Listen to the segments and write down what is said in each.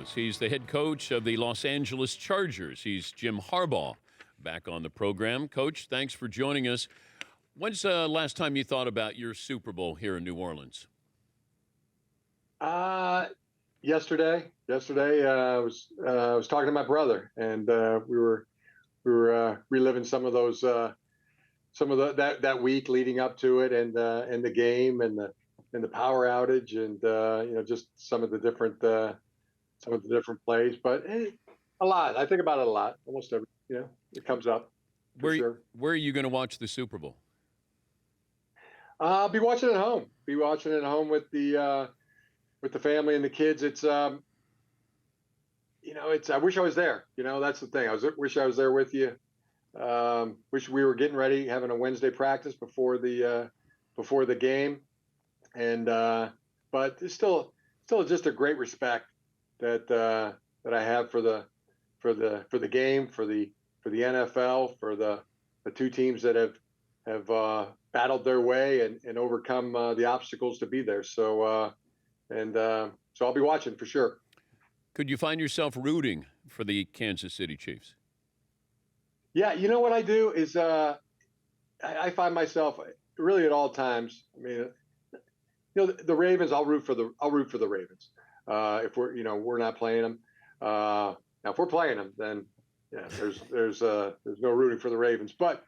us. He's the head coach of the Los Angeles Chargers. He's Jim Harbaugh back on the program. Coach, thanks for joining us. When's the last time you thought about your Super Bowl here in New Orleans? Yesterday, I was talking to my brother, and we were reliving some of those that week leading up to it, and the game, and the power outage, and just some of the different plays. But a lot. I think about it a lot. Almost every it comes up. Where are you going to watch the Super Bowl? I'll be watching it at home. Be watching it at home with the family and the kids. It's I wish I was there. That's the thing. Wish I was there with you. Wish we were getting ready, having a Wednesday practice before the game, and but it's still just a great respect that I have for the game, for the NFL, for the two teams that have battled their way and overcome the obstacles to be there. So I'll be watching for sure. Could you find yourself rooting for the Kansas City Chiefs? Yeah, you know what I do is I find myself really at all times. I mean, the Ravens. I'll root for the Ravens. If we're not playing them. Now, if we're playing them, then there's no rooting for the Ravens. But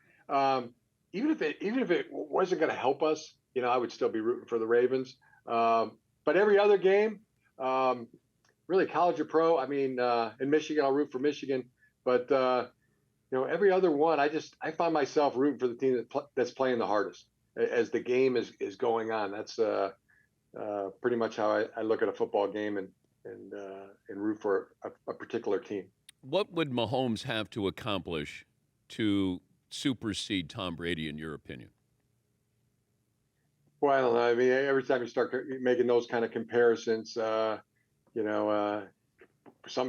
even if it wasn't going to help us, I would still be rooting for the Ravens. But every other game, really college or pro. I mean, in Michigan, I'll root for Michigan. But every other one, I find myself rooting for the team that's playing the hardest as the game is going on. That's pretty much how I look at a football game and root for a particular team. What would Mahomes have to accomplish to supersede Tom Brady, in your opinion? Well, I don't know. I mean, every time you start making those kind of comparisons, somebody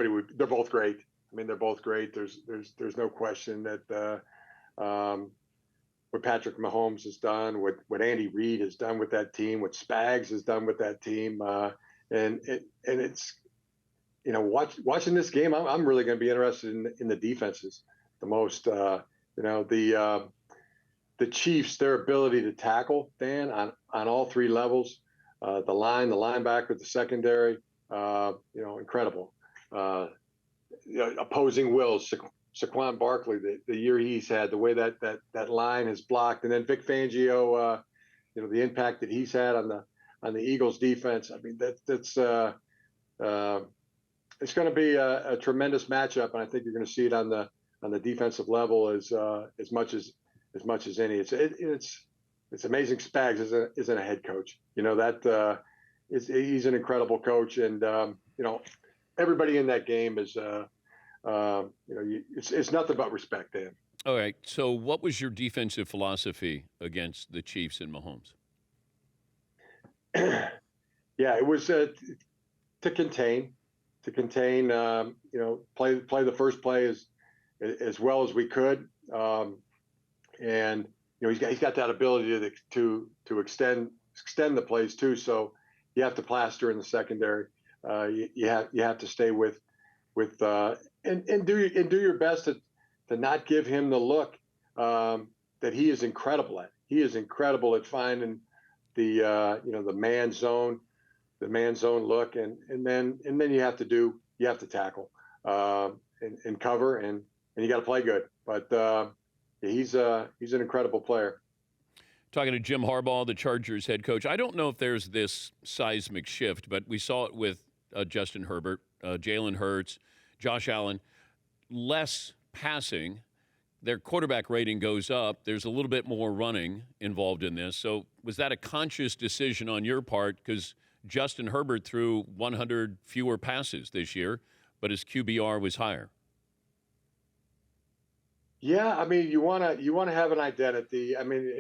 would. They're both great. I mean, they're both great. There's no question that what Patrick Mahomes has done, what Andy Reid has done with that team, what Spags has done with that team, and it's watching this game, I'm really going to be interested in the defenses the most. The Chiefs, their ability to tackle, Dan, on all three levels, the line, the linebacker, the secondary, incredible. Opposing wills, Saquon Barkley, the year he's had, the way that line is blocked, and then Vic Fangio, the impact that he's had on the Eagles defense. I mean, that's it's going to be a tremendous matchup, and I think you're going to see it on the defensive level as much as any. It's amazing. Spags isn't a head coach. He's an incredible coach, and everybody in that game is it's nothing but respect, Dan. All right. So, what was your defensive philosophy against the Chiefs and Mahomes? Yeah, it was to contain. Play the first play as well as we could, and he's got that ability to extend the plays too. So you have to plaster in the secondary. You have to stay with and do your best to not give him the look that he is incredible at. He is incredible at finding the man zone look, and then you have to tackle and cover, and you got to play good. But he's an incredible player. Talking to Jim Harbaugh, the Chargers head coach. I don't know if there's this seismic shift, but we saw it with Justin Herbert, Jalen Hurts, Josh Allen. Less passing. Their quarterback rating goes up. There's a little bit more running involved in this. So was that a conscious decision on your part? Because Justin Herbert threw 100 fewer passes this year, but his QBR was higher. Yeah, I mean, you want to have an identity. I mean,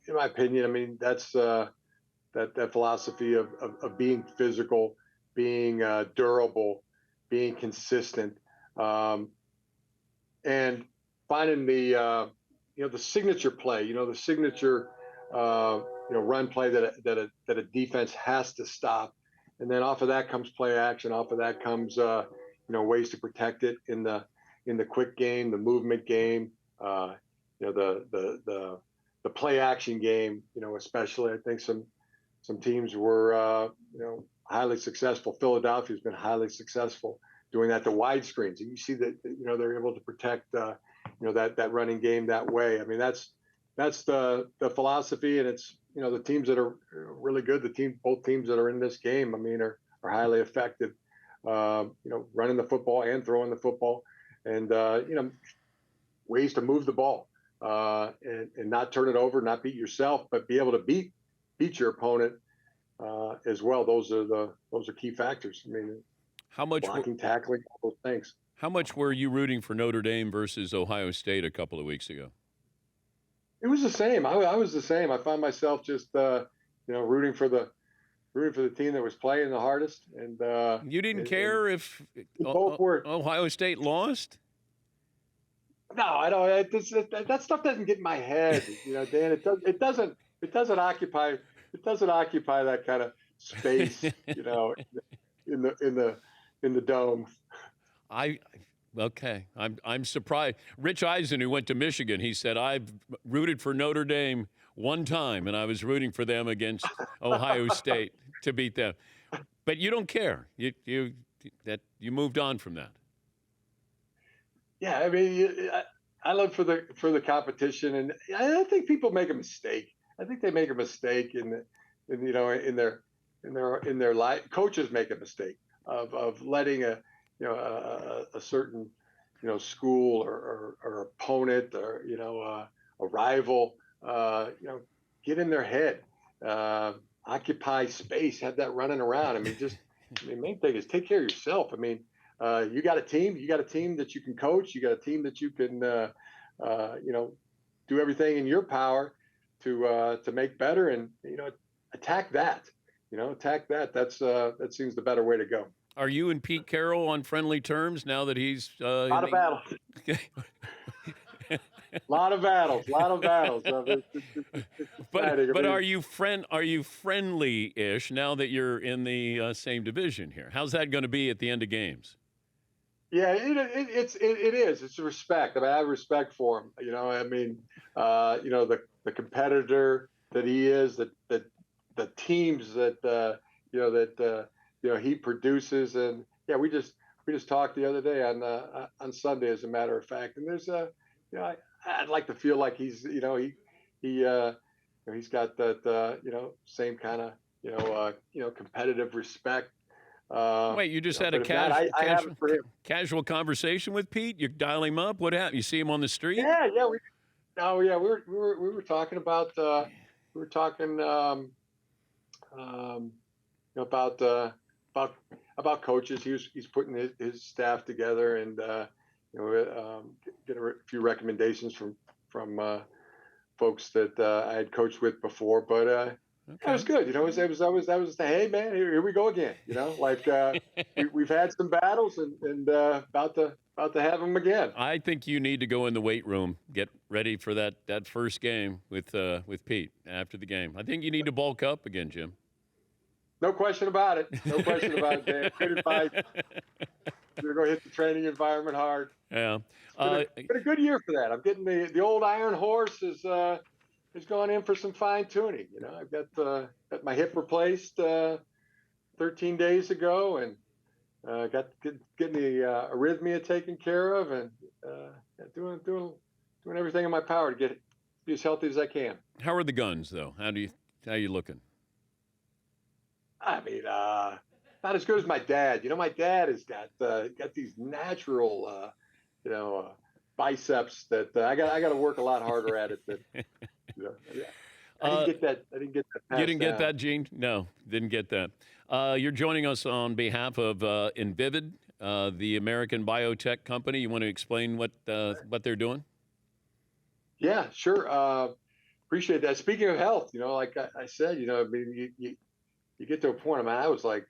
in my opinion, I mean that's that philosophy of being physical, being durable, being consistent, and finding the signature play. The signature run play that a defense has to stop, and then off of that comes play action. Off of that comes ways to protect it in the quick game, the movement game, the play action game. Especially I think some teams were highly successful. Philadelphia's been highly successful doing that, the wide screens, and you see that they're able to protect that running game that way. I mean, that's the philosophy, and it's the teams that are really good, both teams that are in this game, I mean, are highly effective. Running the football and throwing the football, and ways to move the ball and not turn it over, not beat yourself, but be able to beat your opponent as well. Those are key factors. I mean, how much blocking, tackling, all those things. How much were you rooting for Notre Dame versus Ohio State a couple of weeks ago? It was the same. I was the same. I found myself just rooting for the team that was playing the hardest. And you didn't care if Ohio State lost? No, I don't. That stuff doesn't get in my head, Dan. It doesn't occupy that kind of space, in the dome. Okay. I'm surprised. Rich Eisen, who went to Michigan, he said, I've rooted for Notre Dame one time, and I was rooting for them against Ohio State to beat them. But you don't care. You moved on from that. Yeah, I mean, I love for the competition, and I think people make a mistake. I think they make a mistake in their life. Coaches make a mistake of letting a certain school or opponent or a rival get in their head, occupy space, have that running around. I mean, the main thing is take care of yourself. I mean, you got a team that you can coach. You got a team that you can do everything in your power to make better, and attack that. That seems the better way to go. Are you and Pete Carroll on friendly terms now that he's a lot of battles? lot of battles. But are you friendly-ish now that you're in the same division here? How's that going to be at the end of games? Yeah, it is. It's respect. I mean, I have respect for him. I mean, the competitor that he is, the teams that he produces, and yeah, we just talked the other day on Sunday, as a matter of fact. And there's I'd like to feel like he's he's got that same kind of competitive respect. Wait, you just had a casual conversation with Pete? You dial him up? What happened? You see him on the street? Yeah. We were talking about about coaches. He's putting his staff together, and get a few recommendations from folks that I had coached with before. But that was good. That was the, hey man, here we go again. We've had some battles, and about to have them again. I think you need to go in the weight room, get ready for that first game with Pete after the game. I think you need to bulk up again, Jim. No question about it. No question about it, Dan. Good advice. We're going to hit the training environment hard. Yeah. It's been a good year for that. I'm getting the old Iron Horse is going in for some fine tuning. I've got my hip replaced 13 days ago, and got getting the arrhythmia taken care of, and doing everything in my power to be as healthy as I can. How are the guns, though? How are you looking? I mean, not as good as my dad. My dad has got these natural, biceps that I got to work a lot harder at it. I didn't get that. I didn't get that. You didn't get that, Gene? No, didn't get that. You're joining us on behalf of Invivid, the American biotech company. You want to explain what they're doing? Yeah, sure. Appreciate that. Speaking of health, like I said, I mean, you get to a point. I mean, I was like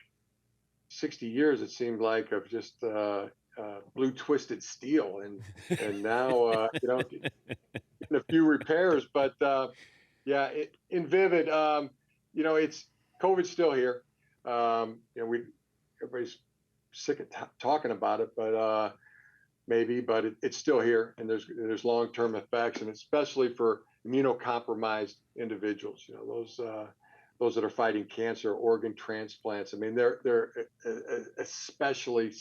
60 years, it seemed like, of just blue twisted steel, and now getting a few repairs. But yeah, in Vivid, it's COVID's still here. Everybody's sick of talking about it, but maybe, but it's still here, and there's long-term effects, and especially for immunocompromised individuals. Those that are fighting cancer, organ transplants. I mean, they're especially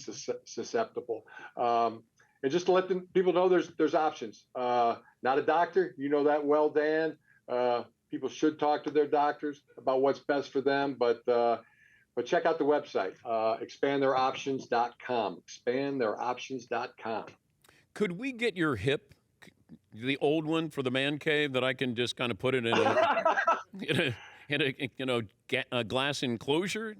susceptible. And just to let people know, there's options. Not a doctor, you know that well, Dan. People should talk to their doctors about what's best for them, but check out the website, expandtheiroptions.com. Expandtheiroptions.com. Could we get your hip, the old one for the man cave, that I can just kind of put it in a glass enclosure?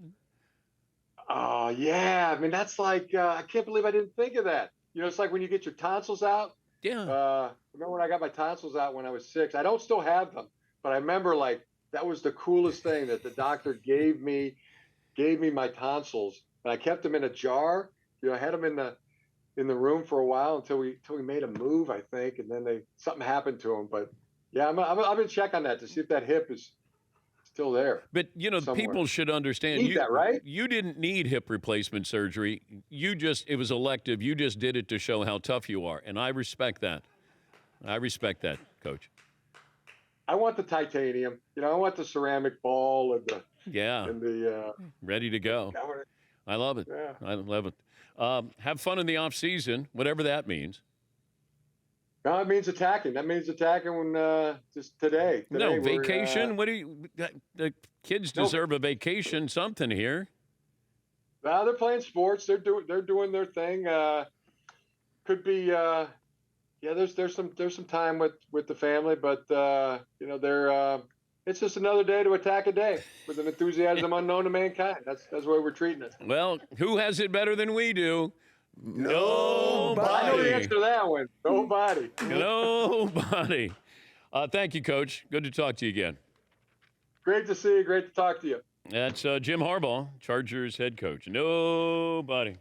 Oh yeah, I mean that's like I can't believe I didn't think of that. It's like when you get your tonsils out. Yeah. Remember when I got my tonsils out when I was 6? I don't still have them, but I remember like that was the coolest thing that the doctor gave me my tonsils, and I kept them in a jar. I had them in the room for a while until we made a move, I think, and then something happened to them. But yeah, I'm gonna check on that to see if that hip is still there. But somewhere. people should understand. Need that, right? You didn't need hip replacement surgery. It was elective. You just did it to show how tough you are, and I respect that. I respect that, Coach. I want the titanium. I want the ceramic ball and the ready to go. I love it. Yeah. I love it. Have fun in the off season, whatever that means. No, it means attacking. That means attacking when just today. No vacation. The kids deserve a vacation? Something here. They're playing sports. They're doing their thing. Could be. There's some time with the family, but they're. It's just another day to attack a day with an enthusiasm unknown to mankind. That's the way we're treating it. Well, who has it better than we do? Nobody. I know the answer to that one. Nobody. Nobody. Thank you, Coach. Good to talk to you again. Great to see you. Great to talk to you. That's Jim Harbaugh, Chargers head coach. Nobody.